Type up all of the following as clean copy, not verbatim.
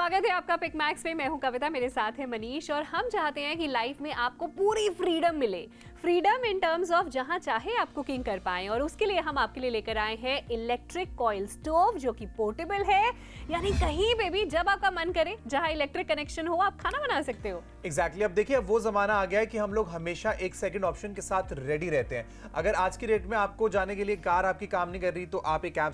स्वागत है आपका पिक मैक्स पे। मैं हूं कविता, मेरे साथ है मनीष और हम चाहते हैं कि लाइफ में आपको पूरी फ्रीडम मिले। फ्रीडम इन टर्म्स ऑफ जहां चाहे आप कुकिंग कर पाएं और उसके लिए हम आपके लिए लेकर आए हैं इलेक्ट्रिक कॉइल स्टोव जो कि पोर्टेबल है, यानी कहीं पे भी जब आपका मन करे, जहां इलेक्ट्रिक कनेक्शन हो, आप खाना बना सकते हो। एग्जैक्टली अब देखिए, अब वो जमाना आ गया है कि हम लोग हमेशा एक सेकंड ऑप्शन के साथ रेडी रहते हैं। अगर आज की डेट में आपको जाने के लिए कार आपकी काम नहीं कर रही तो आप एक ऐप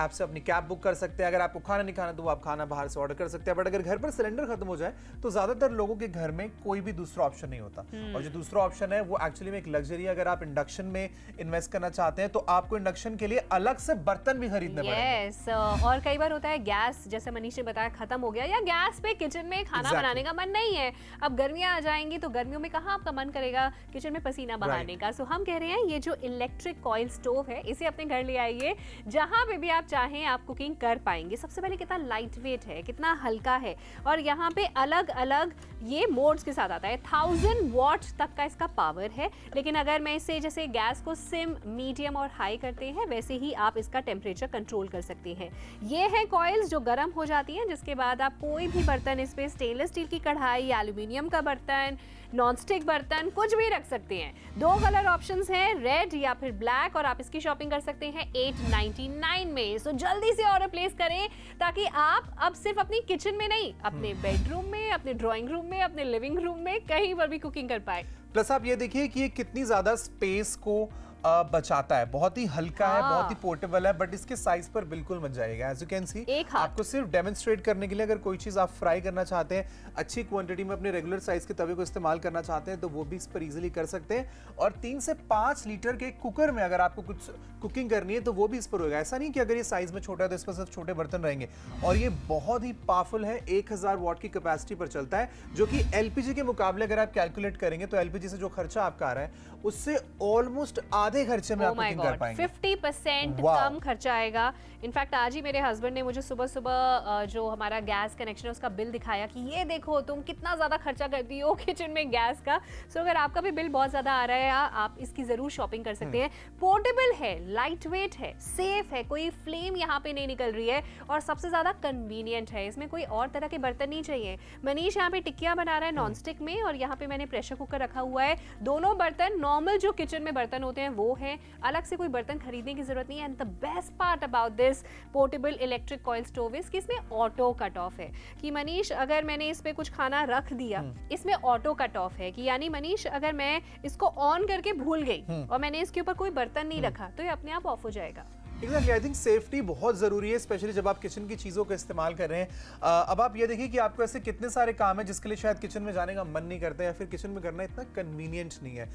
से अपनी कैब बुक कर सकते हैं। अगर आपको खाना नहीं खाना तो आप खाना बाहर से ऑर्डर कर सकते हैं। बट अगर घर पर सिलेंडर खत्म हो जाए तो ज्यादातर लोगों के घर में कोई भी दूसरा ऑप्शन नहीं होता, और जो दूसरा ऑप्शन है वो एक्चुअली में एक लग्जरी है। अगर आप इंडक्शन में इन्वेस्ट करना चाहते हैं तो आपको इंडक्शन के लिए अलग से बर्तन भी खरीदने पड़ेंगे। और कई बार होता है गैस, जैसे मनीष ने बताया, खत्म हो गया या गैस पे किचन में खाना बनाने का मन नहीं है। अब गर्मियां आ जाएंगी तो गर्मियों में कहाँ आपका मन करेगा किचन में पसीना बहाने का। सो हम कह रहे हैं ये जो इलेक्ट्रिक कॉइल स्टोव है इसे अपने घर ले आइए, जहां पे भी आप चाहें आप कुकिंग कर पाएंगे। सबसे पहले कितना लाइट वेट है, कितना हल्का है, और यहाँ पे अलग अलग ये मोड्स के साथ आता है। 1000 वॉट तक का इसका पावर है। लेकिन अगर मैं इसे जैसे गैस को सिम, मीडियम और हाई करते हैं वैसे ही आप इसका टेम्परेचर कंट्रोल कर सकते हैं। ये है कॉइल्स जो गर्म हो जाती हैं, जिसके बाद आप कोई भी बर्तन इस पे, स्टेनलेस स्टील की कढ़ाई, एल्यूमिनियम का बर्तन, नॉनस्टिक बर्तन, कुछ भी रख सकते हैं। 2 कलर ऑप्शंस हैं, रेड या फिर ब्लैक, और आप इसकी शॉपिंग कर सकते हैं 899 में। सो जल्दी से ऑर्डर प्लेस करें ताकि आप अब सिर्फ अपनी किचन में नहीं, अपने बेडरूम में, अपने ड्राइंग रूम में, अपने लिविंग रूम में, कहीं पर भी कुकिंग कर पाए। प्लस आप ये देखिए कि ये कितनी ज्यादा स्पेस को बचाता है। बहुत ही हल्का है, बहुत ही पोर्टेबल है, बट इसके साइज पर बिल्कुल मत जाएगा। एज यू कैन सी, आपको सिर्फ डेमोन्स्ट्रेट करने के लिए, अगर कोई चीज आप फ्राई करना चाहते हैं अच्छी क्वांटिटी में, अपने रेगुलर साइज के तवे को इस्तेमाल करना चाहते हैं तो वो भी इस पर इजीली कर सकते हैं। और 3 से 5 लीटर के कुकर में अगर आपको कुछ कुकिंग करनी है तो वो भी इस पर होगा। ऐसा नहीं कि अगर ये साइज में छोटा है तो इस पर सिर्फ छोटे बर्तन रहेंगे। और ये बहुत ही पावरफुल है, 1000 वॉट की कैपेसिटी पर चलता है, जो कि एलपीजी के मुकाबले अगर आप कैलकुलेट करेंगे तो एलपीजी से जो खर्चा आपका आ रहा है उससे ऑलमोस्ट आधे खर्चे में आप कुकिंग कर पाएंगे। 50% कम खर्चा आएगा। इनफैक्ट आज ही मेरे हस्बैंड ने मुझे सुबह सुबह जो हमारा गैस कनेक्शन है उसका बिल दिखाया कि ये देखो तुम कितना ज्यादा खर्चा करती हो किचन में गैस का। सो अगर आपका भी बिल बहुत ज्यादा आ रहा है, आप इसकी जरूर शॉपिंग कर सकते हैं। पोर्टेबल है, लाइट वेट है, सेफ है, कोई फ्लेम यहाँ पे नहीं निकल रही है, और सबसे ज्यादा कन्वीनियंट है। इसमें कोई और तरह के बर्तन नहीं चाहिए। मनीष यहाँ पे टिक्कियां बना रहा है नॉनस्टिक में, और यहाँ पे मैंने प्रेशर कुकर रखा हुआ है। दोनों बर्तन नॉर्मल जो किचन में बर्तन होते हैं वो हैं, अलग से कोई बर्तन खरीदने की जरूरत नहीं है। And the best part about this portable electric coil stove is कि इसमें ऑटो कट ऑफ है। कि मनीष अगर मैंने इस पे कुछ खाना रख दिया, इसमें ऑटो कट ऑफ है, कि यानी मनीष अगर मैं इसको ऑन करके भूल गई और मैंने इसके ऊपर कोई बर्तन नहीं रखा तो ये अपने आप ऑफ हो जाएगा। एग्जैक्टली, आई थिंक सेफ्टी बहुत जरूरी है, स्पेशली जब आप किचन की चीजों का इस्तेमाल कर रहे हैं। अब आप ये देखिए कि आपको ऐसे कितने सारे काम है जिसके लिए शायद किचन में जाने का मन नहीं करता, या फिर किचन में करना इतना कन्वीनियंट नहीं है।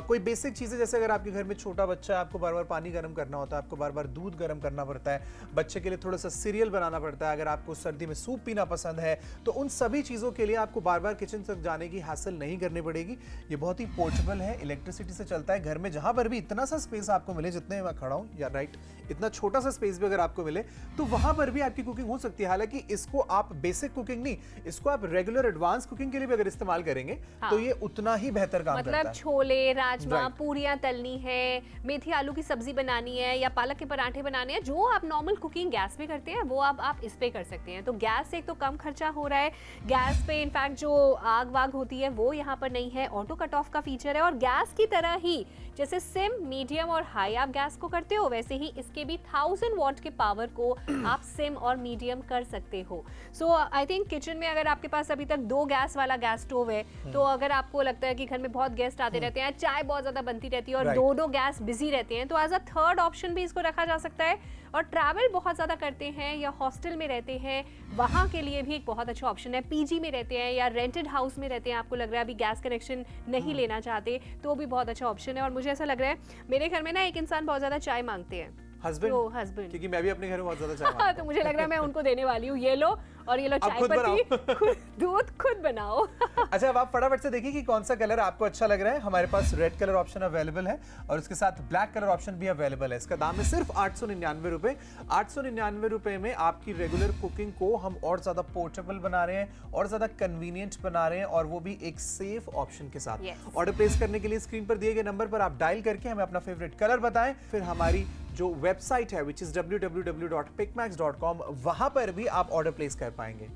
कोई बेसिक चीजें, जैसे अगर आपके घर में छोटा बच्चा है, आपको बार बार पानी गर्म करना होता है, आपको बार बार दूध गर्म करना पड़ता है, बच्चे के लिए थोड़ा सा सीरियल बनाना पड़ता है, अगर आपको सर्दी में सूप पीना पसंद है, तो उन सभी चीजों के लिए आपको बार बार किचन तक जाने की हैसल नहीं करनी पड़ेगी। ये बहुत ही पोर्टेबल है, इलेक्ट्रिसिटी से चलता है। घर में जहां पर भी इतना सा स्पेस आपको मिले, जितने मैं खड़ा हूं, या राइट, इतना छोटा सा स्पेस भी अगर आपको मिले तो वहां पर भी आपकी कुकिंग हो सकती है। हालांकि इसको आप बेसिक कुकिंग नहीं, इसको आप रेगुलर एडवांस कुकिंग के लिए भी अगर इस्तेमाल करेंगे तो ये उतना ही बेहतर काम करता है। मतलब छोले, राजमा, पूरियां तलनी है, मेथी आलू की सब्जी बनानी है, या पालक के पराठे बनाने हैं, जो आप नॉर्मल कुकिंग गैस पे करते हैं वो आप इस पे कर सकते हैं। तो गैस से एक तो कम खर्चा हो रहा है, गैस पे इनफैक्ट जो आग वाग होती है वो यहाँ पर नहीं है, ऑटो कट ऑफ का फीचर है, और गैस की तरह ही जैसे सिम, मीडियम और हाई आप गैस को करते हो वैसे ही इसके भी 1000 वॉट के पावर को आप सिम और मीडियम कर सकते हो। सो आई थिंक किचन में अगर आपके पास अभी तक 2 गैस वाला गैस स्टोव है, तो अगर आपको लगता है कि घर में बहुत गेस्ट आते रहते हैं, चाय बहुत ज्यादा बनती रहती है और दोनों गैस बिजी रहते हैं, तो एज अ थर्ड ऑप्शन भी इसको रखा जा सकता है। और ट्रैवल बहुत ज्यादा करते हैं या हॉस्टल में रहते हैं, वहां के लिए भी एक बहुत अच्छा ऑप्शन है। पीजी में रहते हैं या रेंटेड हाउस में रहते हैं, आपको लग रहा है अभी गैस कनेक्शन नहीं लेना चाहते, तो भी बहुत अच्छा ऑप्शन है। और मुझे ऐसा लग रहा है मेरे घर में ना एक इंसान बहुत ज्यादा चाय मांगते हैं, हस्बैंड, क्योंकि मैं भी अपने घर में बहुत ज्यादा चाय मांगता हूं। तो मुझे लग रहा है मैं उनको देने वाली हूँ, ये लो, और ये लो चाय पत्ती, दूध खुद बनाओ। अच्छा, अब आप फटाफट से देखिए कि कौन सा कलर आपको अच्छा लग रहा है। हमारे पास रेड कलर ऑप्शन अवेलेबल है और उसके साथ ब्लैक कलर ऑप्शन भी अवेलेबल है। इसका दाम है सिर्फ 899 रुपए। 899 रुपए में आपकी रेगुलर कुकिंग को हम और ज्यादा पोर्टेबल बना रहे हैं और ज्यादा कन्वीनियंट बना रहे हैं, और वो भी एक सेफ ऑप्शन के साथ। ऑर्डर प्लेस करने के लिए स्क्रीन पर दिए गए नंबर पर आप डायल करके हमें अपना फेवरेट कलर बताएं, फिर हमारी जो वेबसाइट है विच इज www.pickmax.com, वहां पर भी आप ऑर्डर प्लेस कर पाएंगे।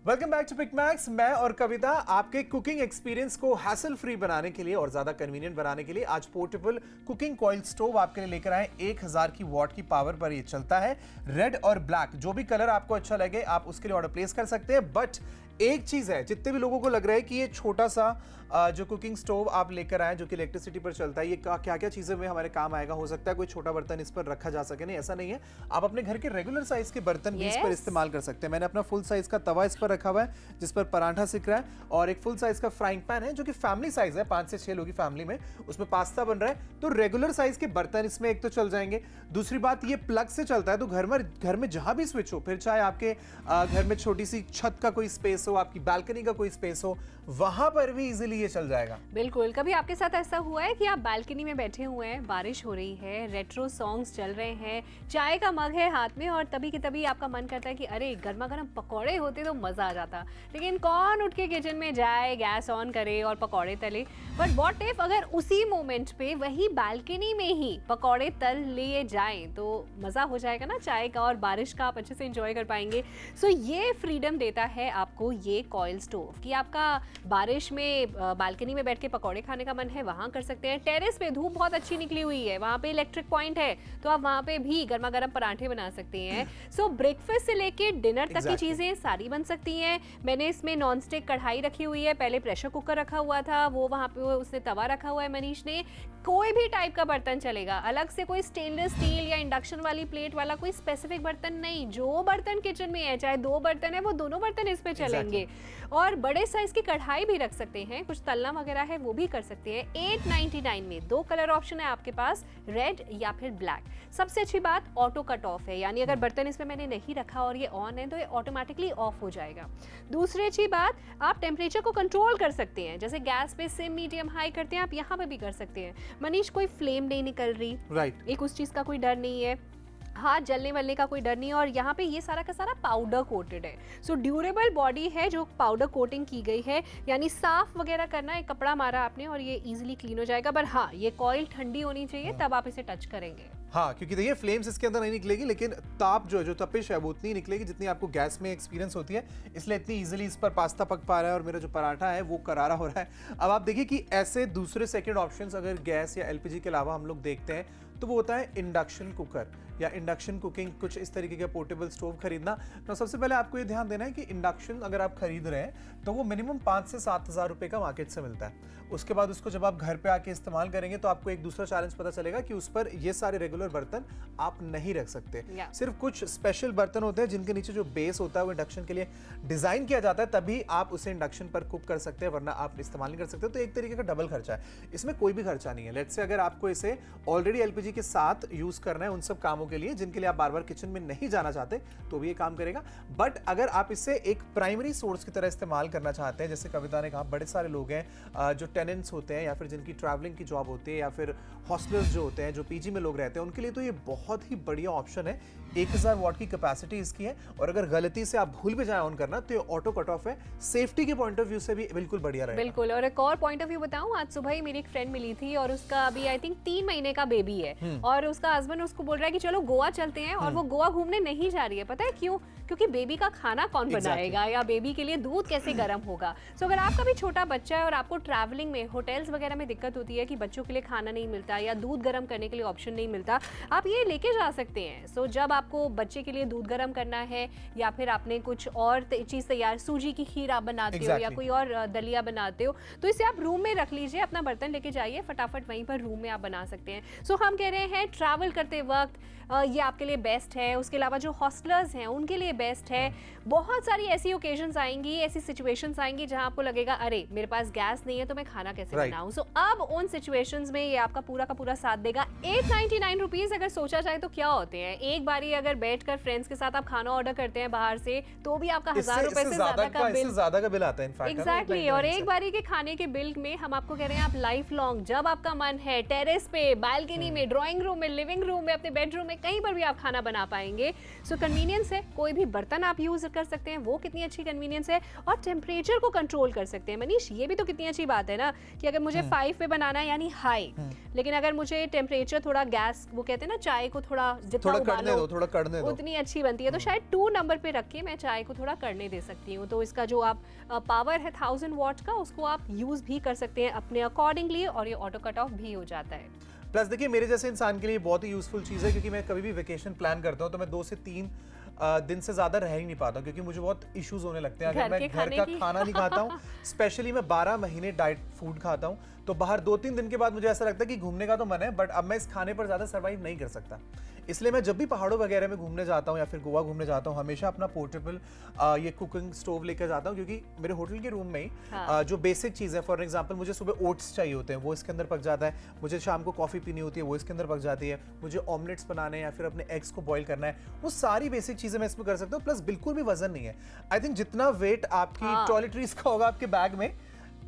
Welcome back to pick max. मैं और कविता आपके कुकिंग एक्सपीरियंस को हैसल फ्री बनाने के लिए और ज्यादा कन्वीनियंट बनाने के लिए आज पोर्टेबल कुकिंग कॉइल स्टोव आपके लिए लेकर आए। 1000 की वॉट की पावर पर ये चलता है। रेड और ब्लैक जो भी कलर आपको अच्छा लगे आप उसके लिए ऑर्डर प्लेस कर सकते हैं। बट एक चीज है, जितने भी लोगों को लग रहा है कि ये छोटा सा जो कुकिंग स्टोव आप लेकर आए जो कि इलेक्ट्रिसिटी पर चलता है, ये क्या क्या चीजें में हमारे काम आएगा, हो सकता है कोई छोटा बर्तन इस पर रखा जा सके। नहीं, ऐसा नहीं है। आप अपने घर के रेगुलर साइज के बर्तन भी इस पर इस्तेमाल कर सकते हैं। मैंने अपना फुल साइज का तवा इस पर रखा हुआ है जिस पर पराठा सिक रहा है, और एक फुल साइज का फ्राइंग पैन है जो कि फैमिली साइज है, 5 से 6 लोगों की फैमिली में, उसमें पास्ता बन रहा है। तो रेगुलर साइज के बर्तन इसमें एक तो चल जाएंगे। दूसरी बात, ये प्लग से चलता है, तो घर में जहां भी स्विच हो, फिर चाहे आपके घर में छोटी सी छत का कोई स्पेस हो, आपकी बालकनी का कोई स्पेस हो, वहां पर भी इजीली ये चल जाएगा। बिल्कुल। कभी आपके साथ ऐसा हुआ है कि आप बालकनी में बैठे हुए हैं, बारिश हो रही है, रेट्रो सॉन्ग्स चल रहे हैं, चाय का मग है हाथ में, और तभी की तभी आपका मन करता है कि अरे गर्मा गर्म पकौड़े होते तो मजा आ जाता, लेकिन कौन उठ के किचन में जाए, गैस ऑन करे और पकौड़े तले। बट व्हाट इफ अगर उसी मोमेंट पे वही बालकनी में ही पकौड़े तल लिए जाएं, तो मजा हो जाएगा ना चाय का, और बारिश का आप अच्छे से एंजॉय कर पाएंगे। सो ये फ्रीडम देता है आपको ये कॉइल स्टोव कि आपका बारिश में बालकनी में बैठ के पकौड़े खाने का मन है, वहां कर सकते हैं। टेरेस पे धूप बहुत अच्छी निकली हुई है, वहां पे इलेक्ट्रिक पॉइंट है, तो आप वहां पे भी गर्मा गर्म पराठे बना सकते हैं। सो ब्रेकफास्ट से लेके डिनर तक की चीजें सारी बन सकती हैं। मैंने इसमें नॉन स्टिक कढ़ाई रखी हुई है, पहले प्रेशर कुकर रखा हुआ था, वो वहां पे उसने तवा रखा हुआ है मनीष ने। कोई भी टाइप का बर्तन चलेगा, अलग से कोई स्टेनलेस स्टील या इंडक्शन वाली प्लेट वाला कोई स्पेसिफिक बर्तन नहीं, जो बर्तन किचन में है, चाहे 2 बर्तन है, वो दोनों बर्तन इस पे चलेंगे। और बड़े साइज की कढ़ाई भी रख सकते हैं, कुछ तलना वगैरह है वो भी कर सकते हैं। 899 में 2 कलर ऑप्शन है आपके पास, रेड या फिर ब्लैक। सबसे अच्छी बात ऑटो कट ऑफ है, यानी अगर बर्तन इसमें मैंने नहीं रखा और ये ऑन है तो ये ऑटोमेटिकली ऑफ हो जाएगा। दूसरी अच्छी बात, आप टेम्परेचर को कंट्रोल कर सकते हैं, जैसे गैस पे सिम मीडियम हाई करते हैं आप यहाँ पे भी कर सकते हैं। मनीष, कोई फ्लेम नहीं निकल रही, राइट, एक उस चीज का कोई डर नहीं है, हाथ जलने वाले का कोई डर नहीं है, और यहाँ पे ये सारा का सारा पाउडर कोटेड है। सो ड्यूरेबल बॉडी है जो पाउडर कोटिंग की गई है, यानी साफ वगैरह करना, एक कपड़ा मारा आपने और ये इजीली क्लीन हो जाएगा। पर हाँ, ये कॉइल ठंडी होनी चाहिए तब आप इसे टच करेंगे। हाँ, क्योंकि देखिए फ्लेम्स इसके अंदर नहीं निकलेगी, लेकिन ताप जो तपिश है वो उतनी निकलेगी जितनी आपको गैस में एक्सपीरियंस होती है, इसलिए इतनी इजीली इस पर पास्ता पक पा रहा है और मेरा जो पराठा है वो करारा हो रहा है। अब आप देखिए कि ऐसे दूसरे सेकंड ऑप्शंस अगर गैस या एलपीजी के अलावा हम लोग देखते हैं तो वो होता है इंडक्शन कुकर या इंडक्शन कुकिंग, कुछ इस तरीके का पोर्टेबल स्टोव खरीदना। तो सबसे पहले आपको ये ध्यान देना है कि इंडक्शन अगर आप खरीद रहे हैं तो वो मिनिमम 5 से 7 हज़ार रुपए का मार्केट से मिलता है। उसके बाद उसको जब आप घर पे आके इस्तेमाल करेंगे तो आपको एक दूसरा चैलेंज पता चलेगा कि उस पर ये सारे रेगुलर बर्तन आप नहीं रख सकते। सिर्फ कुछ स्पेशल बर्तन होते हैं जिनके नीचे जो बेस होता है वो इंडक्शन के लिए डिजाइन किया जाता है, तभी आप उसे इंडक्शन पर कुक कर सकते हैं, वरना आप इस्तेमाल नहीं कर सकते। तो एक तरीके का डबल खर्चा है, इसमें कोई भी खर्चा नहीं है। लेट्स से अगर आपको इसे ऑलरेडी एलपीजी के साथ यूज करना है उन सब कामों के लिए जिनके लिए आप बार बार किचन में नहीं जाना चाहते, तो भी ये काम करेगा। बट अगर आप इसे एक प्राइमरी सोर्स की तरह इस्तेमाल करना चाहते हैं, जैसे कविता ने कहा, बड़े सारे लोग हैं जो टेनेंट्स होते हैं या फिर जिनकी ट्रैवलिंग की जॉब होती है या फिर हॉस्टलर्स जो होते हैं, जो पीजी में लोग रहते हैं, उनके लिए तो ये बहुत ही बढ़िया ऑप्शन है। 1000 वॉट की कैपेसिटी इसकी है, और अगर गलती से आप भूल भी जाए ऑन करना तो ये ऑटो कट ऑफ है। सेफ्टी के पॉइंट ऑफ व्यू से भी बिल्कुल बढ़िया रहेगा। बिल्कुल। और एक और पॉइंट ऑफ व्यू बताऊं, आज सुबह ही मेरी एक फ्रेंड मिली थी और उसका अभी आई थिंक 3 महीने का बेबी है, और उसका हस्बैंड उसको बोल रहा है कि चलो गोवा चलते हैं, और वो गोवा घूमने नहीं जा रही है। पता है क्यों? क्योंकि बेबी का खाना कौन बनाएगा या बेबी के लिए दूध कैसे गर्म होगा। सो अगर आपका भी छोटा बच्चा है और आपको ट्रैवलिंग में होटल्स वगैरह में दिक्कत होती है कि बच्चों के लिए खाना नहीं मिलता या दूध गर्म करने के लिए ऑप्शन नहीं मिलता, आप ये लेके जा सकते हैं। सो जब आपको बच्चे के लिए दूध गर्म करना है या फिर आपने कुछ और चीज़ तैयार, सूजी की खीर आप बनाते हो या कोई और दलिया बनाते हो, तो इसे आप रूम में रख लीजिए, अपना बर्तन लेके जाइए, फटाफट वहीं पर रूम में आप बना सकते हैं। सो हम कह रहे हैं ट्रैवल करते वक्त ये आपके लिए बेस्ट है। उसके अलावा जो हॉस्टलर्स हैं उनके लिए बेस्ट है। बहुत सारी ऐसी ओकेजन्स आएंगी, ऐसी सिचुएशंस आएंगी जहां आपको लगेगा अरे मेरे पास गैस नहीं है तो मैं खाना कैसे बनाऊं। सो अब उन सिचुएशंस में ये आपका पूरा का पूरा साथ देगा। 899 रुपीज अगर सोचा जाए तो क्या होते हैं, एक बारी अगर बैठकर फ्रेंड्स के साथ आप खाना ऑर्डर करते हैं बाहर से तो भी आपका 1000 रुपए से ज्यादा का बिल आता है इनफैक्ट। एग्जैक्टली। और एक बारी के खाने के बिल में हम आपको कह रहे हैं आप लाइफ लॉन्ग जब आपका मन है टेरेस पे, बालकनी में, ड्राइंग रूम में, लिविंग रूम में, अपने बेडरूम में, कहीं पर भी आप खाना बना पाएंगे। सो कन्वीनियंस है, कोई भी बर्तन आप यूज कर सकते हैं, वो कितनी अच्छी कन्वीनियंस है। और टेम्परेचर को कंट्रोल कर सकते हैं। मनीष ये भी तो कितनी अच्छी बात है ना कि अगर मुझे 5 पे बनाना है यानी हाई, लेकिन अगर मुझे टेम्परेचर थोड़ा गैस, वो कहते हैं ना चाय को थोड़ा जितना उबालो थोड़ा कड़ने दो उतनी अच्छी बनती है, तो शायद 2 नंबर पे रख के मैं चाय को थोड़ा करने दे सकती हूँ। तो इसका जो आप पावर है 1000 वॉट का, उसको आप यूज भी कर सकते हैं अपने अकॉर्डिंगली और ये ऑटो कट ऑफ भी हो जाता है। प्लस देखिए मेरे जैसे इंसान के लिए बहुत ही यूजफुल चीज़ है, क्योंकि मैं कभी भी वेकेशन प्लान करता हूँ तो मैं 2 से 3 दिन से ज़्यादा रह ही नहीं पाता हूँ, क्योंकि मुझे बहुत इश्यूज होने लगते हैं अगर मैं घर का खाना नहीं खाता हूँ। स्पेशली मैं 12 महीने डाइट फूड खाता हूँ, तो बाहर 2-3 दिन के बाद मुझे ऐसा लगता है कि घूमने का तो मन है, बट अब मैं इस खाने पर ज़्यादा सर्वाइव नहीं कर सकता। इसलिए मैं जब भी पहाड़ों वगैरह में घूमने जाता हूँ या फिर गोवा घूमने जाता हूँ, हमेशा अपना पोर्टेबल ये कुकिंग स्टोव लेकर जाता हूँ, क्योंकि मेरे होटल के रूम में ही जो बेसिक चीज़ है, फॉर एग्जांपल मुझे सुबह ओट्स चाहिए होते हैं, वो इसके अंदर पक जाता है। मुझे शाम को कॉफ़ी पीनी होती है, वो इसके अंदर पक जाती है। मुझे ऑमलेट्स बनाने हैं या फिर अपने एग्स को बॉईल करना है, वो सारी बेसिक चीज़ें मैं इसमें कर सकता हूँ। प्लस बिल्कुल भी वजन नहीं है। आई थिंक जितना वेट आपकी टॉयलेटरीज का होगा आपके बैग में,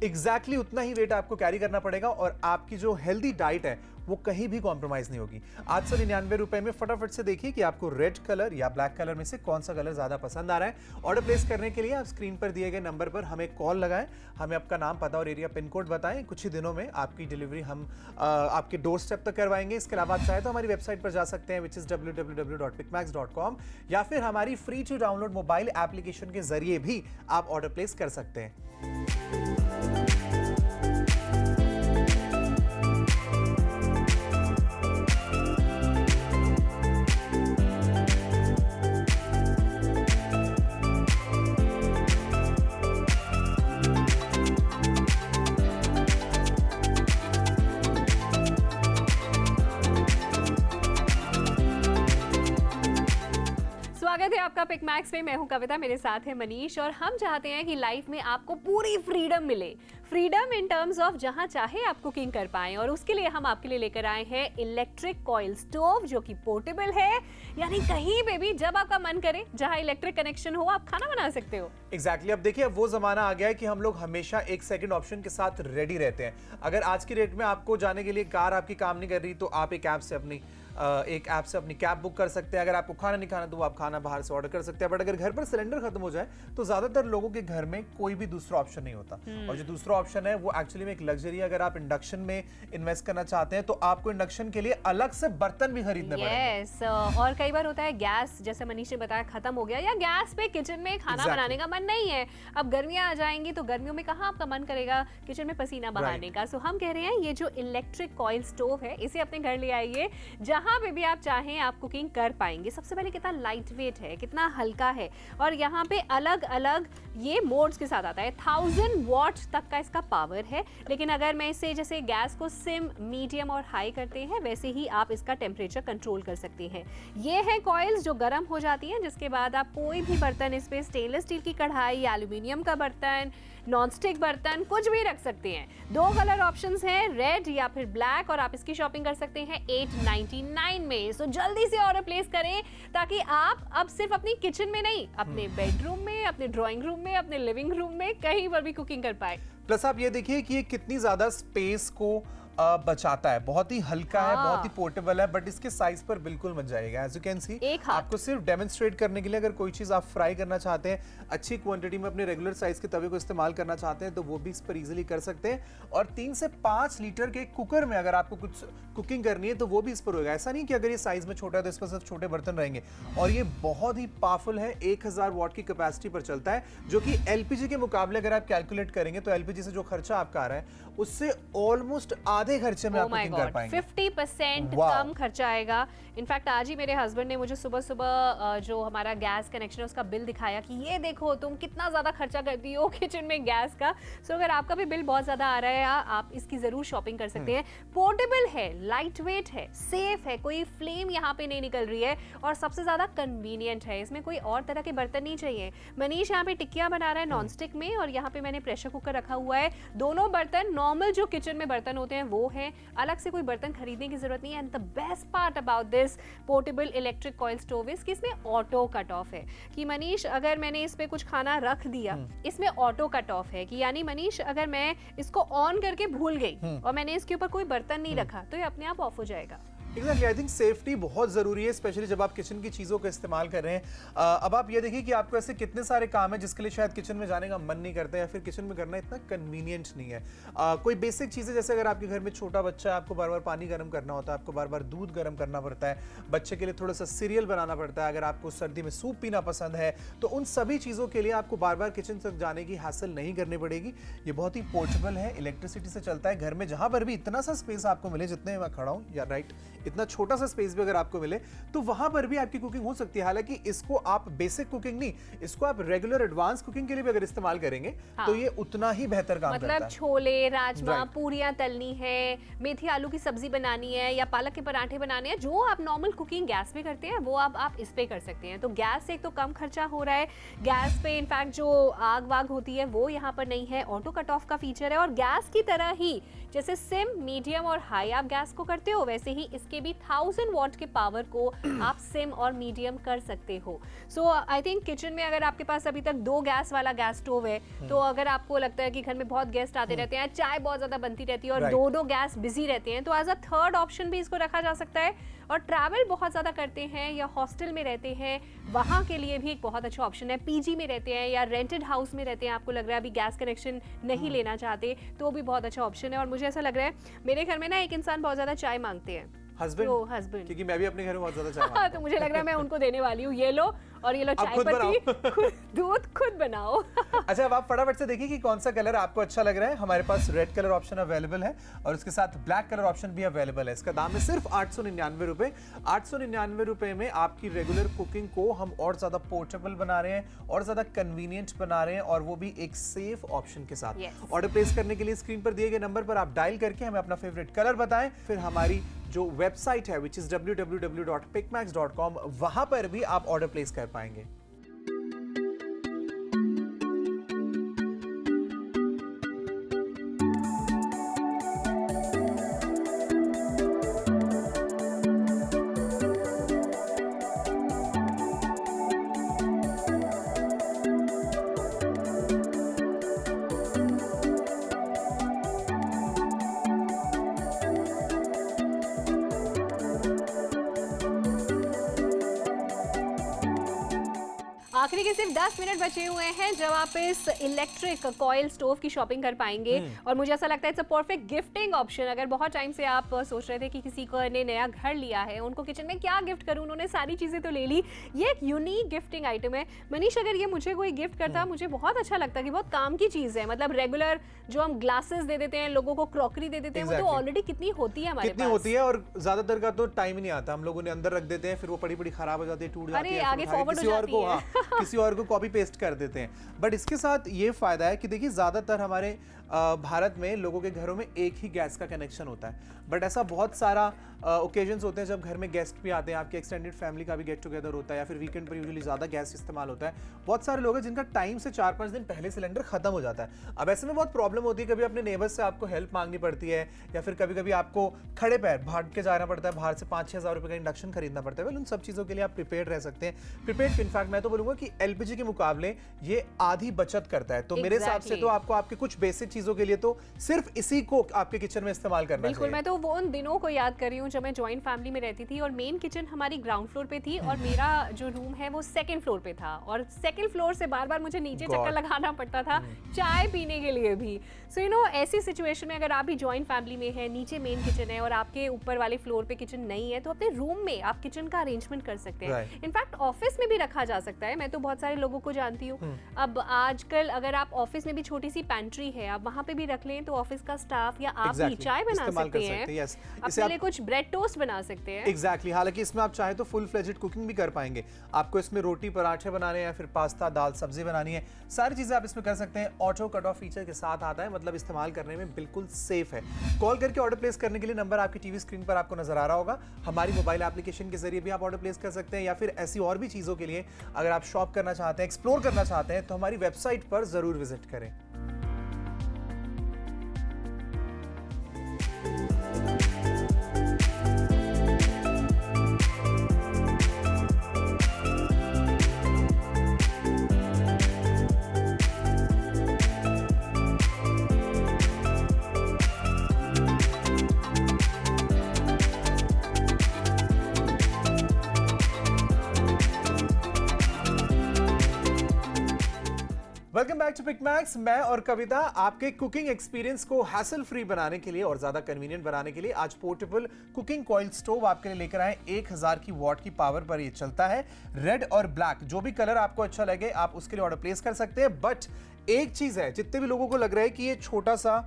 एग्जैक्टली उतना ही वेट आपको कैरी करना पड़ेगा, और आपकी जो हेल्दी डाइट है वो कहीं भी कॉम्प्रोमाइज नहीं होगी। 899 रुपए में फटाफट से देखिए कि आपको रेड कलर या ब्लैक कलर में से कौन सा कलर ज्यादा पसंद आ रहा है। ऑर्डर प्लेस करने के लिए आप स्क्रीन पर दिए गए नंबर पर हमें कॉल लगाएं, हमें आपका नाम, पता और एरिया पिन कोड बताएं। कुछ ही दिनों में आपकी डिलीवरी हम आपके डोर स्टेप तक करवाएंगे। इसके अलावा आप चाहे तो हमारी वेबसाइट पर जा सकते हैं, विच इज www.picmax.com, या फिर हमारी free to download mobile application के जरिए भी आप ऑर्डर प्लेस कर सकते हैं। स्वागत है आपका पिक मैक्स पे। मैं हूं कविता, मेरे साथ है मनीष, और हम चाहते हैं कि लाइफ में आपको पूरी फ्रीडम मिले। फ्रीडम इन टर्म्स ऑफ जहां चाहे आप कुकिंग कर पाएं, और उसके लिए हम आपके लिए लेकर आए हैं इलेक्ट्रिक कॉइल स्टोव, जो कि पोर्टेबल है, यानी कहीं पे भी जब आपका मन करे, जहां इलेक्ट्रिक कनेक्शन हो, आप खाना बना सकते हो। एग्जैक्टली। अब देखिए, अब वो जमाना आ गया है कि हम लोग हमेशा एक सेकंड ऑप्शन के साथ रेडी रहते हैं। अगर आज की डेट में आपको जाने के लिए कार आपकी काम नहीं कर रही, तो आप एक ऐप से अपनी कैब बुक कर सकते हैं। अगर आपको खाना नहीं खाना तो वो आप खाना बाहर से ऑर्डर कर सकते हैं। बट अगर घर पर सिलेंडर खत्म हो जाए तो ज्यादातर लोगों के घर में कोई भी दूसरा ऑप्शन नहीं होता, और जो दूसरा ऑप्शन है वो एक्चुअली में एक लग्जरी है। अगर आप इंडक्शन में इन्वेस्ट करना चाहते हैं तो आपको इंडक्शन के लिए अलग से बर्तन भी खरीदने पड़ेंगे। और कई बार होता है गैस, जैसे मनीष ने बताया, खत्म हो गया, या गैस पे किचन में खाना बनाने का मन नहीं है। अब गर्मियां आ जाएंगी तो गर्मियों में कहाँ आपका मन करेगा किचन में पसीना बहाने का। सो हम कह रहे हैं ये जो इलेक्ट्रिक कॉइल स्टोव है, इसे अपने घर ले आइए, जहां पे भी आप चाहें आप कुकिंग कर पाएंगे। सबसे पहले कितना लाइट वेट है, कितना हल्का है, और यहाँ पे अलग अलग ये मोड्स के साथ आता है। 1000 वॉट तक का इसका पावर है, लेकिन अगर मैं इसे जैसे गैस को सिम, मीडियम और हाई करते हैं, वैसे ही आप इसका टेम्परेचर कंट्रोल कर सकते हैं। ये है कॉइल्स जो गर्म हो जाती हैं, जिसके बाद आप कोई भी बर्तन इस पे, स्टेनलेस स्टील की कढ़ाई, एल्यूमिनियम का बर्तन, नॉनस्टिक बर्तन, कुछ भी रख सकते हैं। 2 कलर ऑप्शंस हैं, रेड या फिर ब्लैक, और आप इसकी शॉपिंग कर सकते हैं 899 में। सो जल्दी से ऑर्डर प्लेस करें, ताकि आप अब सिर्फ अपनी किचन में नहीं, अपने बेडरूम में, अपने ड्राइंग रूम में, अपने लिविंग रूम में, कहीं पर भी कुकिंग कर पाए। प्लस आप ये देखिए कि ये कितनी ज्यादा स्पेस को बचाता है। बहुत ही हल्का है, बहुत ही पोर्टेबल है, बट इसके साइज पर बिल्कुल मत जाएगा। एज यू कैन सी, आपको सिर्फ डेमोन्स्ट्रेट करने के लिए, अगर कोई चीज आप फ्राई करना चाहते हैं, अच्छी क्वांटिटी में अपने रेगुलर साइज के तवे को इस्तेमाल करना चाहते हैं, तो वो भी इस पर इजीली कर सकते हैं। और 3 से 5 लीटर के कुकर में अगर आपको कुछ कुकिंग करनी है तो वो भी इस पर होगा। ऐसा नहीं कि अगर ये साइज में छोटा है तो इस पर सिर्फ छोटे बर्तन रहेंगे। और ये बहुत ही पावरफुल है, 1000 वॉट की कैपेसिटी पर चलता है, जो कि एलपीजी के मुकाबले अगर आप कैलकुलेट करेंगे तो एलपीजी से जो खर्चा आपका आ रहा है उससे ऑलमोस्ट आधे खर्चे में आप कुकिंग कर पाएंगे। 50% कम खर्चा आएगा। इनफैक्ट आज ही मेरे हस्बैंड ने मुझे सुबह सुबह जो हमारा गैस कनेक्शन है उसका बिल दिखाया कि ये देखो तुम कितना ज्यादा खर्चा करती हो किचन में गैस का। सो अगर आपका भी बिल बहुत ज्यादा आ रहा है आप इसकी जरूर शॉपिंग कर सकते हैं। पोर्टेबल है, लाइट वेट है, सेफ है, कोई फ्लेम यहाँ पे नहीं निकल रही है और सबसे ज्यादा कन्वीनियंट है। इसमें कोई और तरह के बर्तन नहीं चाहिए। मनीष यहाँ पे टिक्कियां बना रहा है नॉनस्टिक में और यहाँ पे मैंने प्रेशर कुकर रखा हुआ है। दोनों बर्तन नॉर्मल जो किचन में बर्तन होते हैं वो हैं, अलग से कोई बर्तन खरीदने की जरूरत नहीं है। And the best part about this portable electric coil stove is कि इसमें ऑटो कट ऑफ है कि मनीष अगर मैंने इस पे कुछ खाना रख दिया इसमें ऑटो कट ऑफ है कि यानी मनीष अगर मैं इसको ऑन करके भूल गई और मैंने इसके ऊपर कोई बर्तन नहीं रखा तो ये अपने आप ऑफ हो जाएगा। एग्जैक्टली, आई थिंक सेफ्टी बहुत ज़रूरी है, स्पेशली जब आप किचन की चीज़ों का इस्तेमाल कर रहे हैं। अब आप ये देखिए कि आपको ऐसे कितने सारे काम हैं जिसके लिए शायद किचन में जाने का मन नहीं करता या फिर किचन में करना इतना कन्वीनियंट नहीं है। कोई बेसिक चीज़ें जैसे अगर आपके घर में छोटा बच्चा है, आपको बार बार पानी गर्म करना होता है, आपको बार बार दूध गर्म करना पड़ता है, बच्चे के लिए थोड़ा सा सीरियल बनाना पड़ता है, अगर आपको सर्दी में सूप पीना पसंद है तो उन सभी चीज़ों के लिए आपको बार बार किचन तक जाने की हासिल नहीं करनी पड़ेगी। ये बहुत ही पोर्टेबल है, इलेक्ट्रिसिटी से चलता है। घर में जहाँ पर भी इतना सा स्पेस आपको मिले, जितने मैं खड़ा हूँ या राइट, इतना छोटा सा स्पेस भी अगर आपको मिले तो वहां पर भी आपकी कुकिंग हो सकती है। हालांकि इसको आप बेसिक कुकिंग नहीं, इसको आप रेगुलर एडवांस कुकिंग के लिए भी अगर इस्तेमाल करेंगे तो ये उतना ही बेहतर काम करता है। मतलब छोले, राजमा, पूरियां तलनी है, मेथी आलू की सब्जी बनानी है या पालक के पराठे बनाने हैं, जो आप नॉर्मल कुकिंग गैस पे करते हैं वो आप इस पे कर सकते हैं। तो गैस से एक तो कम खर्चा हो रहा है, गैस पे इनफैक्ट जो आग वाग होती है वो यहाँ पर नहीं है, ऑटो कट ऑफ का फीचर है और गैस की तरह ही जैसे सिम, मीडियम और हाई आप गैस को करते हो वैसे ही इसके भी 1000 वॉट के पावर को आप सिम और मीडियम कर सकते हो। सो आई थिंक किचन में अगर आपके पास अभी तक 2 गैस वाला गैस स्टोव है तो अगर आपको लगता है कि घर में बहुत गेस्ट आते रहते हैं, चाय बहुत ज्यादा बनती रहती है और 2 गैस बिजी रहते हैं, तो एज अ थर्ड ऑप्शन भी इसको रखा जा सकता है। और ट्रैवल बहुत ज़्यादा करते हैं या हॉस्टल में रहते हैं वहाँ के लिए भी एक बहुत अच्छा ऑप्शन है। पीजी में रहते हैं या रेंटेड हाउस में रहते हैं, आपको लग रहा है अभी गैस कनेक्शन नहीं लेना चाहते तो भी बहुत अच्छा ऑप्शन है। और मुझे ऐसा लग रहा है मेरे घर में ना एक इंसान बहुत ज़्यादा चाय मांगते हैं, हस्बैंड, क्योंकि मैं भी अपने घर में बहुत ज्यादा चाय मांगता हूं। तो मुझे लग रहा है मैं उनको देने वाली हूँ, ये लो और ये लो चाय पत्ती, दूध खुद बनाओ। अच्छा, अब आप फटाफट से देखिए कि कौन सा कलर आपको अच्छा लग रहा है। हमारे पास रेड कलर ऑप्शन अवेलेबल है और उसके साथ ब्लैक कलर ऑप्शन भी अवेलेबल है। इसका दाम है सिर्फ 899 रुपए। 899 रुपए में आपकी रेगुलर कुकिंग को हम और ज्यादा पोर्टेबल बना रहे हैं और ज्यादा कन्वीनियंट बना रहे हैं और वो भी एक सेफ ऑप्शन के साथ। ऑर्डर प्लेस करने के लिए स्क्रीन पर दिए गए नंबर पर आप डायल करके हमें अपना फेवरेट कलर बताएं, फिर हमारी जो वेबसाइट है विच इज www.pickmax.com, वहां पर भी आप ऑर्डर प्लेस कर पाएंगे। आखिरी के सिर्फ 10 मिनट बचे हुए हैं जब आप इस इलेक्ट्रिक कॉइल स्टोव की शॉपिंग कर पाएंगे और मुझे ऐसा लगता है it's a perfect gifting option. अगर बहुत टाइम से आप सोच रहे थे कि किसी को ने नया घर लिया है, उनको किचन में क्या गिफ्ट करूं, उन्होंने सारी चीजें तो ले ली, ये एक यूनिक गिफ्टिंग आइटम है। मनीष, अगर ये मुझे कोई गिफ्ट करता मुझे बहुत अच्छा लगता कि बहुत काम की चीज है। मतलब रेगुलर जो हम ग्लासेस दे देते हैं लोगों को, क्रॉकरी दे देते हैं, वो तो ऑलरेडी कितनी होती है हमारे पास, कितनी होती है और ज्यादातर का तो टाइम ही नहीं आता। हम लोग उन्हें अंदर रख देते हैं, फिर वो पड़ी पड़ी खराब हो जाती है, टूट जाती है, आगे फॉरवर्ड हो जाती है, किसी और को कॉपी पेस्ट कर देते हैं। बट इसके साथ ये फायदा है कि देखिए ज्यादातर हमारे भारत में लोगों के घरों में एक ही गैस का कनेक्शन होता है, बट ऐसा बहुत सारा ओकेजन्स होते हैं जब घर में गेस्ट भी आते हैं, आपके एक्सटेंडेड फैमिली का भी गेट टुगेदर होता है या फिर वीकेंड पर यूजुअली ज़्यादा गैस इस्तेमाल होता है। बहुत सारे लोग हैं जिनका टाइम से 4-5 दिन पहले सिलेंडर खत्म हो जाता है। अब ऐसे में बहुत प्रॉब्लम होती है, कभी अपने नेबर्स से आपको हेल्प मांगनी पड़ती है या फिर कभी कभी आपको खड़े पैर भाग के जाना पड़ता है, बाहर से 5-6 हज़ार रुपये का इंडक्शन खरीदना पड़ता है। वेल, उन सब चीज़ों के लिए आप प्रिपेयर्ड रह सकते हैं। प्रिपेयर्ड इनफैक्ट मैं तो बोलूँगा कि एलपीजी के मुकाबले ये आधी बचत करता है। तो मेरे हिसाब से तो आपको आपके कुछ बेसिक चीज़ों के लिए तो सिर्फ इसी को आपके किचन में इस्तेमाल करना बिल्कुल। मैं तो वो उन दिनों को याद कर रही हूँ जब मैं जॉइंट फैमिली में रहती थी और मेन किचन हमारी ग्राउंड फ्लोर पे थी और मेरा जो रूम है वो सेकंड फ्लोर पे था और सेकंड फ्लोर से बार बार मुझे नीचे चक्कर लगाना पड़ता था चाय पीने के लिए भी। सो यू नो, ऐसी सिचुएशन में अगर आप भी जॉइंट फैमिली में है, नीचे मेन किचन है और आपके ऊपर वाले फ्लोर पे किचन नहीं है, तो अपने रूम में आप किचन का अरेंजमेंट कर सकते हैं। इनफैक्ट ऑफिस में भी रखा जा सकता है। मैं तो बहुत बहुत सारे लोगों को जानती हूँ। अब आजकल अगर आप ऑफिस में भी छोटी सी पैंट्री है, आप वहाँ पे भी रख लें तो ऑफिस का स्टाफ या आप भी चाय बना सकते हैं, अपने लिए कुछ ब्रेड टोस्ट बना सकते हैं। एग्जैक्टली, हालांकि इसमें आप चाहे तो फुल फ्लेजेड कुकिंग भी कर पाएंगे। आपको इसमें रोटी पराठे बनाने हैं या फिर पास्ता दाल सब्जी बनानी है, सारी चीजें आप इसमें कर सकते हैं। ऑटो कट ऑफ फीचर के साथ आता है, मतलब इस्तेमाल करने में बिल्कुल सेफ है। कॉल करके ऑर्डर प्लेस करने के लिए नंबर आपकी टीवी स्क्रीन पर आपको नजर आ रहा होगा। हमारी मोबाइल एप्लीकेशन के जरिए भी आप ऑर्डर प्लेस कर सकते हैं, या फिर ऐसी और भी चीजों के लिए अगर आप शॉप करना चाहते हैं, एक्सप्लोर करना चाहते हैं, तो हमारी वेबसाइट पर जरूर विजिट करें। Welcome back to pick max. मैं और कविता आपके कुकिंग एक्सपीरियंस को हैसल फ्री बनाने के लिए और ज्यादा कन्वीनियंट बनाने के लिए आज पोर्टेबल कुकिंग कॉइल स्टोव आपके लिए लेकर आए। 1000 की वॉट की पावर पर ये चलता है। रेड और ब्लैक जो भी कलर आपको अच्छा लगे आप उसके लिए ऑर्डर प्लेस कर सकते हैं। बट एक चीज है, जितने भी लोगों को लग रहा है कि ये छोटा सा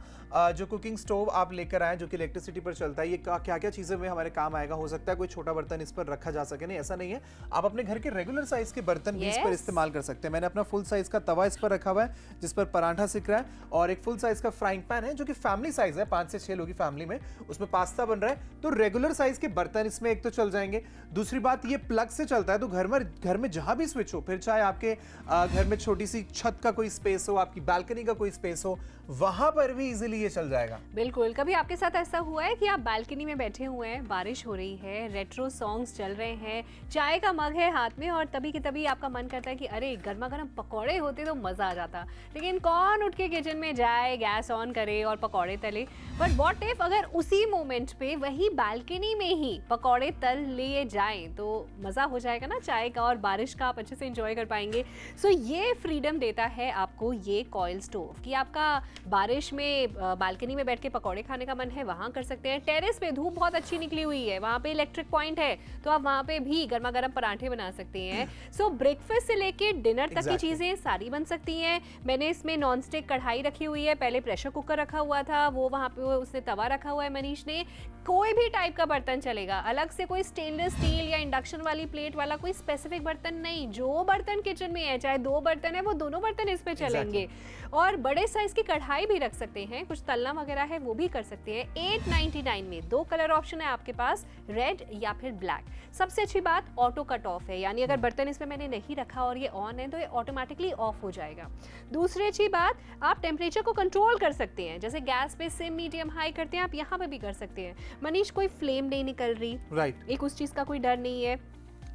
जो कुकिंग स्टोव आप लेकर आए जो कि इलेक्ट्रिसिटी पर चलता है, ये क्या क्या चीजें में हमारे काम आएगा, हो सकता है कोई छोटा बर्तन इस पर रखा जा सके। नहीं, ऐसा नहीं है। आप अपने घर के रेगुलर साइज के बर्तन भी इस पर इस्तेमाल कर सकते हैं। मैंने अपना फुल साइज का तवा इस पर रखा हुआ है जिस पर पराठा सिक रहा है, और एक फुल साइज का फ्राइंग पैन है जो कि फैमिली साइज है, 5 से 6 लोगों की फैमिली में, उसमें पास्ता बन रहा है। तो रेगुलर साइज के बर्तन इसमें एक तो चल जाएंगे। दूसरी बात, ये प्लग से चलता है, तो घर में जहां भी स्विच हो, फिर चाहे आपके घर में छोटी सी छत का कोई स्पेस हो, आपकी बालकनी का कोई स्पेस हो, वहां पर भी इजीली ये चल जाएगा। बिल्कुल। कभी आपके साथ ऐसा हुआ है कि आप बालकनी में बैठे हुए हैं, बारिश हो रही है, रेट्रो सॉन्ग्स चल रहे हैं, चाय का मग है हाथ में, और तभी के तभी आपका मन करता है कि अरे गर्मा गर्म पकौड़े होते तो मजा आ जाता, लेकिन कौन उठ के किचन में जाए, गैस ऑन करे और पकौड़े तले। बट व्हाट इफ अगर उसी मोमेंट पे वही बालकनी में ही पकौड़े तल लिए जाएं, तो मजा हो जाएगा ना चाय का, और बारिश का आप अच्छे से एंजॉय कर पाएंगे। सो ये फ्रीडम देता है आपको ये कॉइल स्टोव कि आपका बारिश में बालकनी में बैठ के पकौड़े खाने का मन है, वहां कर सकते हैं। टेरेस पे धूप बहुत अच्छी निकली हुई है, वहां पे इलेक्ट्रिक पॉइंट है, तो आप वहां पे भी गर्मा गर्म पराठे बना सकते हैं। सो ब्रेकफास्ट से लेके डिनर तक की चीजें सारी बन सकती हैं। मैंने इसमें नॉन स्टिक कढ़ाई रखी हुई है, पहले प्रेशर कुकर रखा हुआ था, वो वहां पे उसने तवा रखा हुआ है मनीष ने। कोई भी टाइप का बर्तन चलेगा, अलग से कोई स्टेनलेस स्टील या इंडक्शन वाली प्लेट वाला कोई स्पेसिफिक बर्तन नहीं। जो बर्तन किचन में है, चाहे 2 बर्तन है, वो दोनों बर्तन इस पे चलेंगे। और बड़े साइज की कढ़ाई भी रख सकते हैं, कुछ तलना वगैरह है वो भी कर सकते हैं। 899 में 2 कलर ऑप्शन है आपके पास, रेड या फिर ब्लैक। सबसे अच्छी बात ऑटो कट ऑफ है, यानी अगर बर्तन इसमें मैंने नहीं रखा और ये ऑन है तो ये ऑटोमेटिकली ऑफ हो जाएगा। दूसरी अच्छी बात, आप टेम्परेचर को कंट्रोल कर सकते हैं, जैसे गैस पे सिम मीडियम हाई करते हैं आप यहाँ पे भी कर सकते हैं। मनीष, कोई फ्लेम नहीं निकल रही, राइट, एक उस चीज का कोई डर नहीं है,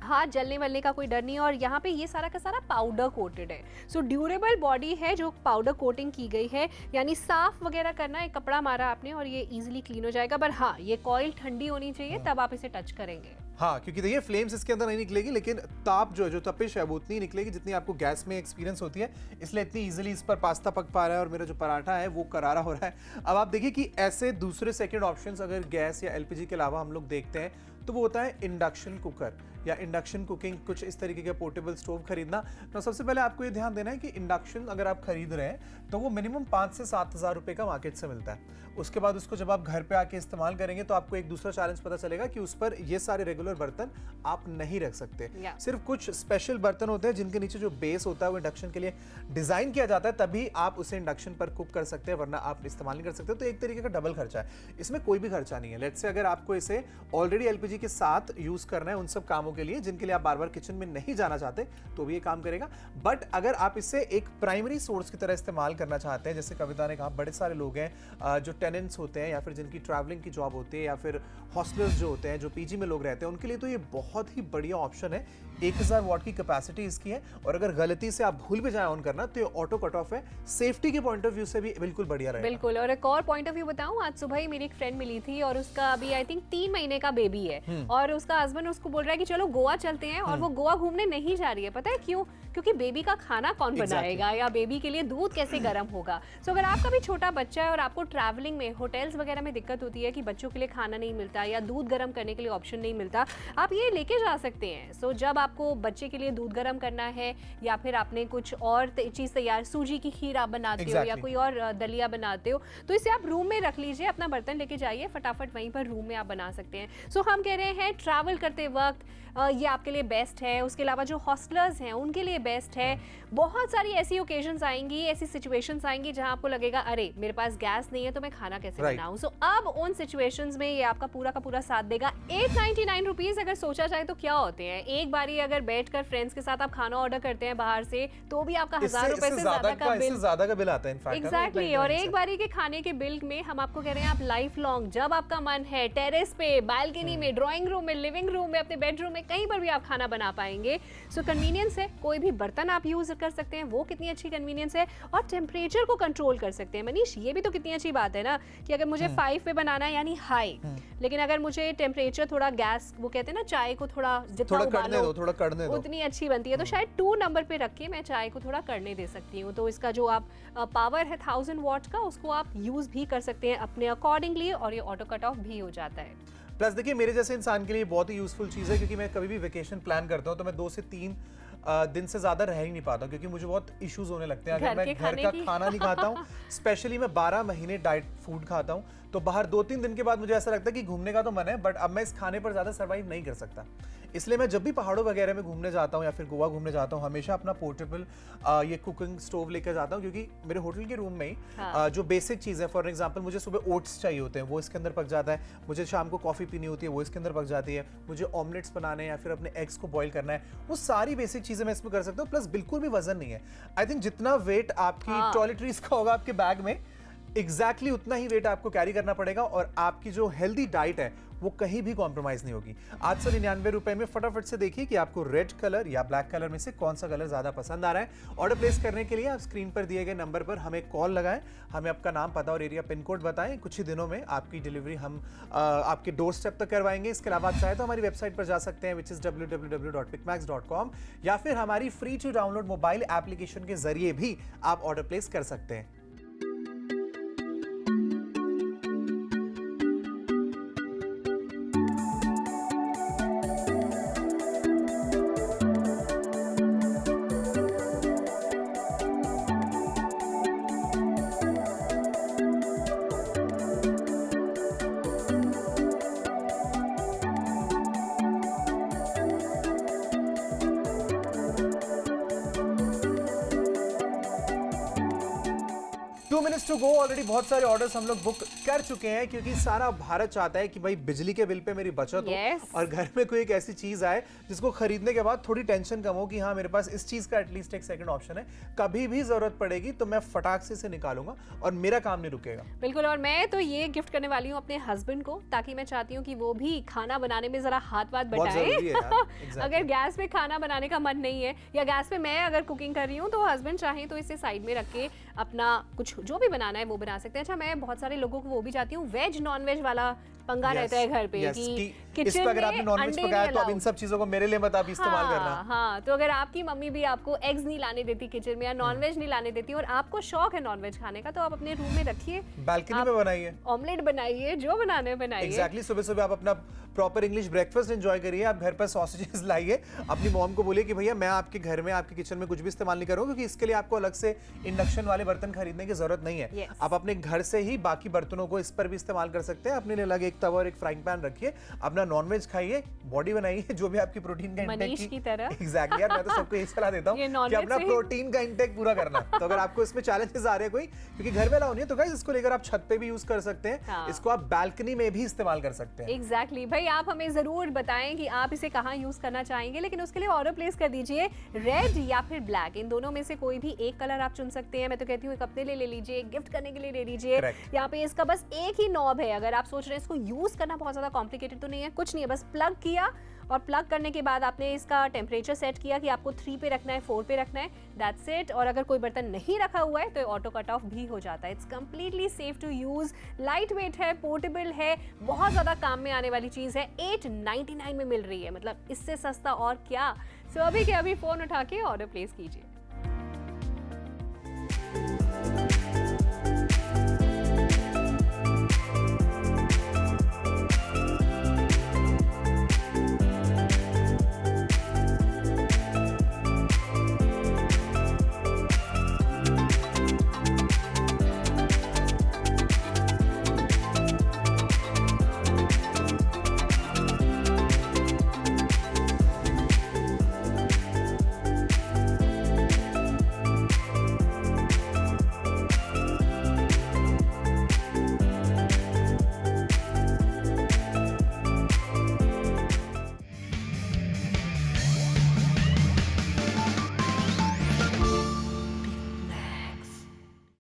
हाथ जलने वालने का कोई डर नहीं है, और यहाँ पे ये सारा का सारा पाउडर कोटेड है। सो ड्यूरेबल बॉडी है जो पाउडर कोटिंग की गई है, यानी साफ वगैरह करना है, कपड़ा मारा आपने और ये इजीली क्लीन हो जाएगा। पर हाँ, ये कॉइल ठंडी होनी चाहिए तब आप इसे टच करेंगे। हाँ, क्योंकि देखिए फ्लेम्स इसके अंदर नहीं निकलेगी, लेकिन ताप जो तपिश है वो उतनी निकलेगी जितनी आपको गैस में एक्सपीरियंस होती है, इसलिए इतनी इजीली इस पर पास्ता पक पा रहा है और मेरा जो पराठा है वो करारा हो रहा है। अब आप देखिए कि ऐसे दूसरे सेकंड ऑप्शंस अगर गैस या एलपीजी के अलावा हम लोग देखते हैं तो वो होता है इंडक्शन कुकर या इंडक्शन कुकिंग, कुछ इस तरीके का पोर्टेबल स्टोव खरीदना। तो सबसे पहले आपको ये ध्यान देना है कि इंडक्शन अगर आप खरीद रहे हैं तो वो मिनिमम 5 से 7 हज़ार रुपए का मार्केट से मिलता है। उसके बाद उसको जब आप घर पे आके इस्तेमाल करेंगे तो आपको एक दूसरा चैलेंज पता चलेगा कि उस पर ये सारे रेगुलर बर्तन आप नहीं रख सकते। सिर्फ कुछ स्पेशल बर्तन होते हैं जिनके नीचे जो बेस होता है वो इंडक्शन के लिए डिजाइन किया जाता है, तभी आप उसे इंडक्शन पर कुक कर सकते हैं, वरना आप इस्तेमाल नहीं कर सकते। तो एक तरीके का डबल खर्चा है, इसमें कोई भी खर्चा नहीं है। लेट्स से अगर आपको इसे ऑलरेडी एलपीजी के साथ यूज करना है उन सब कामों के लिए जिनके लिए आप बार बार किचन में नहीं जाना चाहते, तो भी ये काम करेगा। बट अगर आप इसे एक प्राइमरी सोर्स की तरह इस्तेमाल करना चाहते हैं, जैसे कविता ने कहा, बड़े सारे लोग हैं जो टेनेंट्स होते हैं या फिर जिनकी ट्रैवलिंग की जॉब होती है या फिर हॉस्टलर्स जो होते हैं, जो पीजी में लोग रहते हैं, उनके लिए तो ये बहुत ही बढ़िया ऑप्शन है। 1000 वॉट की कैपेसिटी इसकी है, और अगर गलती से आप भूल भी जाए ऑन करना तो ये ऑटो कट ऑफ है। सेफ्टी के पॉइंट ऑफ व्यू से भी बिल्कुल बढ़िया रहेगा। बिल्कुल। और एक और पॉइंट ऑफ व्यू बताऊं, आज सुबह ही मेरी एक फ्रेंड मिली थी और उसका अभी आई थिंक 3 महीने का बेबी है, और उसका हस्बैंड उसको बोल रहा है कि चलो गोवा चलते हैं, और वो गोवा घूमने नहीं जा रही है। पता है क्यों? क्योंकि बेबी का खाना कौन बनाएगा या बेबी के लिए दूध कैसे गर्म होगा। सो अगर आपका भी छोटा बच्चा है और आपको ट्रैवलिंग में होटल्स वगैरह में दिक्कत होती है कि बच्चों के लिए खाना नहीं मिलता या दूध गर्म करने के लिए ऑप्शन नहीं मिलता, आप ये लेके जा सकते हैं। सो जब आपको बच्चे के लिए दूध गर्म करना है या फिर आपने कुछ और चीज़ तैयार, सूजी की खीर आप बनाते हो या कोई और दलिया बनाते हो, तो इसे आप रूम में रख लीजिए, अपना बर्तन लेके जाइए, फटाफट वहीं पर रूम में आप बना सकते हैं। सो हम कह रहे हैं ट्रैवल करते वक्त ये आपके लिए बेस्ट है। उसके अलावा जो हॉस्टलर्स हैं उनके लिए बेस्ट है। बहुत सारी ऐसी ओकेजन्स आएंगी, ऐसी सिचुएशंस आएंगी जहां आपको लगेगा अरे मेरे पास गैस नहीं है तो मैं खाना कैसे बनाऊं। सो अब उन सिचुएशंस में ये आपका पूरा का पूरा साथ देगा। 899 रुपीज अगर सोचा जाए तो क्या होते हैं, एक बारी अगर बैठकर फ्रेंड्स के साथ आप खाना ऑर्डर करते हैं बाहर से तो भी आपका 1000 रुपए से ज्यादा का बिल आता है इनफैक्ट। एग्जैक्टली। और एक बारी के खाने के बिल में हम आपको कह रहे हैं आप लाइफ लॉन्ग जब आपका मन है टेरेस पे, बालकनी में, ड्राइंग रूम में, लिविंग रूम में, अपने बेडरूम में, कहीं पर भी आप खाना बना पाएंगे। सो कन्वीनियंस है, कोई भी बर्तन आप यूज कर सकते हैं, वो कितनी अच्छी कन्वीनियंस है। और टेम्परेचर को कंट्रोल कर सकते हैं। मनीष, ये भी तो कितनी अच्छी बात है ना कि अगर मुझे 5 पे बनाना है यानी हाई, लेकिन अगर मुझे टेम्परेचर थोड़ा गैस, वो कहते हैं ना चाय को थोड़ा जितना उबालो थोड़ा करने दो उतनी अच्छी बनती है, तो शायद 2 नंबर पे रख के मैं चाय को थोड़ा करने दे सकती हूँ। तो इसका जो आप पावर है 1000 वॉट का, उसको आप यूज भी कर सकते हैं अपने अकॉर्डिंगली और ये ऑटो कट ऑफ भी हो जाता है। प्लस देखिए मेरे जैसे इंसान के लिए बहुत ही यूजफुल चीज़ है, क्योंकि मैं कभी भी वेकेशन प्लान करता हूँ तो मैं 2 से 3 दिन से ज़्यादा रह ही नहीं पाता, क्योंकि मुझे बहुत इश्यूज होने लगते हैं अगर मैं घर का खाना नहीं खाता हूँ। स्पेशली मैं 12 महीने डाइट फूड खाता हूँ, तो बाहर 2-3 दिन के बाद मुझे ऐसा लगता है कि घूमने का तो मन है, बट अब मैं इस खाने पर ज़्यादा सर्वाइव नहीं कर सकता। इसलिए मैं जब भी पहाड़ों वगैरह में घूमने जाता हूँ या फिर गोवा घूमने जाता हूँ, हमेशा अपना पोर्टेबल ये कुकिंग स्टोव लेकर जाता हूँ, क्योंकि मेरे होटल के रूम में ही जो बेसिक चीज़ है, फॉर एग्जांपल मुझे सुबह ओट्स चाहिए होते हैं, वो इसके अंदर पक जाता है। मुझे शाम को कॉफ़ी पीनी होती है, वो इसके अंदर पक जाती है। मुझे ऑमलेट्स बनाने या फिर अपने एग्स को बॉईल करना है, वो सारी बेसिक चीज़ें मैं इसमें कर सकता हूँ। प्लस बिल्कुल भी वजन नहीं है। आई थिंक जितना वेट आपकी टॉयलेटरीज का होगा आपके बैग में, एग्जैक्टली उतना ही वेट आपको कैरी करना पड़ेगा, और आपकी जो हेल्दी डाइट है वो कहीं भी कॉम्प्रोमाइज नहीं होगी। 899 रुपए में फटाफट से देखिए कि आपको रेड कलर या ब्लैक कलर में से कौन सा कलर ज्यादा पसंद आ रहा है। ऑर्डर प्लेस करने के लिए आप स्क्रीन पर दिए गए नंबर पर हमें कॉल लगाएं, हमें आपका नाम, पता और एरिया पिन कोड बताएं। कुछ ही दिनों में आपकी डिलीवरी हम आपके डोर स्टेप तक करवाएंगे। इसके अलावा आप चाहे तो हमारी वेबसाइट पर जा सकते हैं, विच इज www.picmax.com, या फिर हमारी free to download mobile application के जरिए भी आप ऑर्डर प्लेस कर सकते हैं। Minutes to go. ऑलरेडी बहुत सारे ऑर्डर्स हम लोग बुक कर चुके हैं, क्योंकि सारा भारत चाहता है कि भाई बिजली के बिल पे मेरी बचत हो और घर में कोई एक ऐसी चीज आए जिसको खरीदने के बाद थोड़ी टेंशन कम हो कि हाँ मेरे पास इस चीज का एटलीस्ट एक सेकंड ऑप्शन है, कभी भी जरूरत पड़ेगी तो मैं फटाक से इसे निकालूंगा और मेरा काम नहीं रुकेगा। बिल्कुल। और मैं तो ये गिफ्ट करने वाली हूँ अपने हस्बैंड को, ताकि मैं चाहती हूँ कि वो भी खाना बनाने में जरा हाथ बटाए। अगर गैस पे खाना बनाने का मन नहीं है या गैस पे मैं अगर कुकिंग कर रही हूँ तो हस्बैंड चाहे तो इसे साइड में रख के अपना कुछ जो भी बनाना है वो बना सकते हैं। अच्छा, मैं बहुत सारे लोगों को वो भी चाहती हूँ, वेज नॉन वेज वाला पंगा रहता है घर पे कि किचन में अगर आपने नॉनवेज पकाया तो अब इन सब चीजों को मेरे लिए मत आप इस्तेमाल करना। हाँ, तो अगर आपकी मम्मी भी आपको एग्स नहीं लाने देती किचन में या नॉनवेज नहीं लाने देती और आपको शौक है नॉनवेज खाने का, तो आप अपने रूम में रखिए, बालकनी में बनाइए, ऑमलेट बनाइए, जो बनाने बनाइए। एग्जैक्टली। सुबह सुबह आप अपना प्रॉपर इंग्लिश ब्रेकफास्ट एंजॉय करिए। आप घर पर सॉसेजेस लाइए, अपनी मॉम को बोलिए कि भैया मैं आपके घर में आपके किचन में कुछ भी इस्तेमाल नहीं करूँगा, क्योंकि इसके लिए आपको अलग से इंडक्शन वाले बर्तन खरीदने की जरूरत नहीं है। आप अपने घर से ही बाकी बर्तनों को इस पर भी इस्तेमाल कर सकते हैं। अपने लिए अलग एक तवा और एक फ्राइंग पैन रखिए, अपना नॉनवेज खाइए, बॉडी बनाइए, जो भी आपकी प्रोटीन का इंटेक की तरह। एग्जैक्टली यार, मैं तो सबको यही सलाह देता हूँ कि अपना प्रोटीन का इंटेक पूरा करना। तो अगर आपको इसमें चैलेंजेस आ रहे हैं कोई, क्योंकि घर में अलाउ नहीं है, तो गाइस इसको लेकर आप छत पे भी यूज कर सकते हैं, इसको आप बालकनी में भी इस्तेमाल कर सकते हैं। एग्जैक्टली भाई, आप हमें जरूर बताएं कि आप इसे कहाँ यूज करना चाहेंगे, लेकिन उसके लिए ऑर्डर प्लेस कर दीजिए। रेड या फिर ब्लैक, इन दोनों में से कोई भी एक कलर आप चुन सकते हैं। मैं तो कहती हूँ एक अपने लिए ले लीजिए, एक गिफ्ट करने के लिए ले लीजिए। यहाँ पे इसका बस एक ही नॉब है, अगर आप सोच रहे हैं इसको यूज करना बहुत ज्यादा कॉम्प्लिकेटेड तो नहीं है, कुछ नहीं है, बस प्लग किया और प्लग करने के बाद आपने इसका टेम्परेचर सेट किया कि आपको 3 पे रखना है, 4 पे रखना है, दैट्स इट। और अगर कोई बर्तन नहीं रखा हुआ है तो ऑटो कट ऑफ भी हो जाता है। It's completely safe to use, light weight है, पोर्टेबल है, बहुत ज़्यादा काम में आने वाली चीज़ है। 899 में मिल रही है, मतलब इससे सस्ता और क्या। सो अभी के अभी फ़ोन उठा के ऑर्डर प्लेस कीजिए।